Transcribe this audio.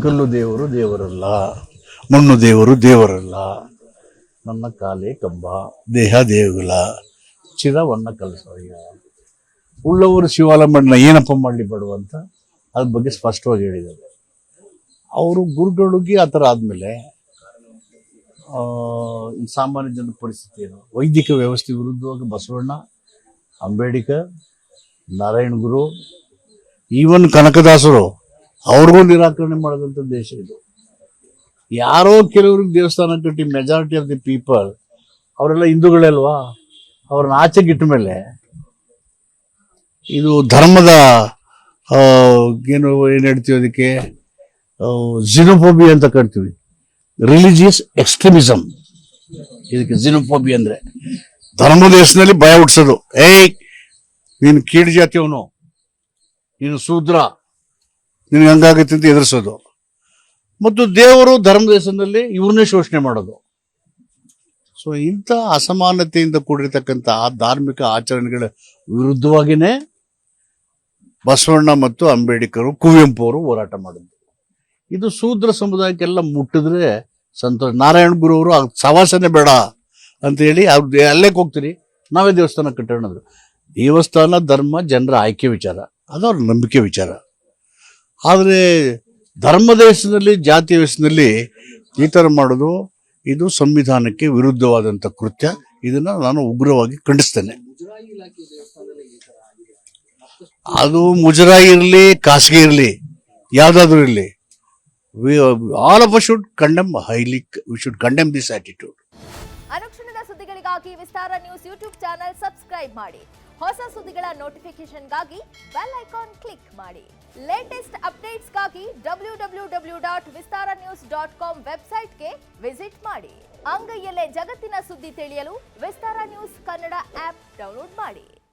ಕಲ್ಲು ದೇವರು ದೇವರಲ್ಲ, ಮಣ್ಣು ದೇವರು ದೇವರಲ್ಲ, ನನ್ನ ಕಾಲೇ ಕಂಬ, ದೇಹ ದೇಗುಲ, ಚಿರವನ್ನ ಕಲಿಸೋಯ್ಯ. ಉಳ್ಳವರು ಶಿವಾಲಂಬಣ್ಣ ಏನಪ್ಪ ಮಾಡಲಿ ಬಡುವಂತ ಅದ್ರ ಬಗ್ಗೆ ಸ್ಪಷ್ಟವಾಗಿ ಹೇಳಿದ್ದಾರೆ. ಅವರು ಗುರುಗಳಿಗೆ ಆ ಥರ ಆದಮೇಲೆ ಸಾಮಾನ್ಯ ಜನರ ಪರಿಸ್ಥಿತಿ ಏನು? ವೈದಿಕ ವ್ಯವಸ್ಥೆ ವಿರುದ್ಧವಾಗಿ ಬಸವಣ್ಣ, ಅಂಬೇಡ್ಕರ್, ನಾರಾಯಣ ಗುರು, ಈವನ್ ಕನಕದಾಸರು ಅವ್ರಿಗೂ ನಿರಾಕರಣೆ ಮಾಡಿದಂಥ ದೇಶ ಇದು. ಯಾರೋ ಕೆಲವ್ರಿಗೆ ದೇವಸ್ಥಾನ ಕಟ್ಟಿ ಮೆಜಾರಿಟಿ ಆಫ್ ದಿ ಪೀಪಲ್ ಅವರೆಲ್ಲ ಹಿಂದೂಗಳೇ ಅಲ್ವಾ? ಅವ್ರನ್ನ ಆಚೆಗಿಟ್ಟ ಮೇಲೆ ಇದು ಧರ್ಮದ ಏನು ಹೇಳ್ತೀವಿ ಅದಕ್ಕೆ, ಜಿನೋಫೋಬಿ ಅಂತ ಕರಿತೀವಿ, ರಿಲಿಜಿಯಸ್ ಎಕ್ಸ್ಟ್ರೀಮಿಸಮ್. ಇದಕ್ಕೆ ಜಿನೋಫೋಬಿ ಅಂದ್ರೆ ಧರ್ಮದ ಹೆಸರಿನಲ್ಲಿ ಭಯ ಹುಟ್ಟಿಸೋದು. ನೀನು ಕೀಳು ಜಾತಿಯವನು, ನೀನು ಶೂದ್ರ, ನಿನಗೆ ಹಂಗಾಗತ್ತೆ ಅಂತ ಎದುರಿಸೋದು. ಮತ್ತು ದೇವರು ಧರ್ಮದ ಹೆಸರಿನಲ್ಲಿ ಇವ್ರನ್ನೇ ಶೋಷಣೆ ಮಾಡೋದು. ಸೊ ಇಂಥ ಅಸಮಾನತೆಯಿಂದ ಕೂಡಿರ್ತಕ್ಕಂಥ ಧಾರ್ಮಿಕ ಆಚರಣೆಗಳ ವಿರುದ್ಧವಾಗಿಯೇ ಬಸವಣ್ಣ ಮತ್ತು ಅಂಬೇಡ್ಕರ್, ಕುವೆಂಪು ಅವರು ಹೋರಾಟ ಮಾಡಿದ್ರು. ಇದು ಶೂದ್ರ ಸಮುದಾಯಕ್ಕೆಲ್ಲ ಮುಟ್ಟಿದ್ರೆ ಸಂತೋಷ. ನಾರಾಯಣ ಗುರು ಅವರು ಸವಾಸನೆ ಬೇಡ ಅಂತ ಹೇಳಿ ಅವ್ರು ಅಲ್ಲೇಕ್ಕೆ ಹೋಗ್ತೀರಿ, ನಾವೇ ದೇವಸ್ಥಾನ ಕಟ್ಟೋಣದ್ರು. ದೇವಸ್ಥಾನ ಧರ್ಮ ಜನರ ಆಯ್ಕೆ ವಿಚಾರ, ಅದು ಅವ್ರ ನಂಬಿಕೆ ವಿಚಾರ. ಆದರೆ ಧರ್ಮದ ಹೆಸರಿನಲ್ಲಿ, ಜಾತಿಯ ಹೆಸರಿನಲ್ಲಿ ಈ ಥರ ಮಾಡೋದು ಇದು ಸಂವಿಧಾನಕ್ಕೆ ವಿರುದ್ಧವಾದಂಥ ಕೃತ್ಯ. ಇದನ್ನು ನಾನು ಉಗ್ರವಾಗಿ ಖಂಡಿಸ್ತೇನೆ. ಅದು ಮುಜರಾಯಿ ಇರಲಿ, ಖಾಸಗಿ ಇರಲಿ, ಯಾವುದಾದ್ರೂ ಇರಲಿ, all of us should condemn we should condemn this attitude. ಅನುಕ್ಷಣದ ಸುದ್ದಿಗಳಿಗಾಗಿ ವಿಸ್ತಾರ ನ್ಯೂಸ್ ಯೂಟ್ಯೂಬ್ ಚಾನೆಲ್ ಸಬ್ಸ್ಕ್ರೈಬ್ ಮಾಡಿ. ಹೊಸ ಸುದ್ದಿಗಳ ನೋಟಿಫಿಕೇಶನ್ಗಾಗಿ ಬೆಲ್ ಐಕಾನ್ ಕ್ಲಿಕ್ ಮಾಡಿ. ಲೇಟೆಸ್ಟ್ ಅಪ್ಡೇಟ್ಸ್ಗಾಗಿ www.vistaranews.com ವೆಬ್ಸೈಟ್ಗೆ ವಿಸಿಟ್ ಮಾಡಿ. ಅಂಗೈಯಲ್ಲೇ ಜಗತ್ತಿನ ಸುದ್ದಿ ತಿಳಿಯಲು ವಿಸ್ತಾರ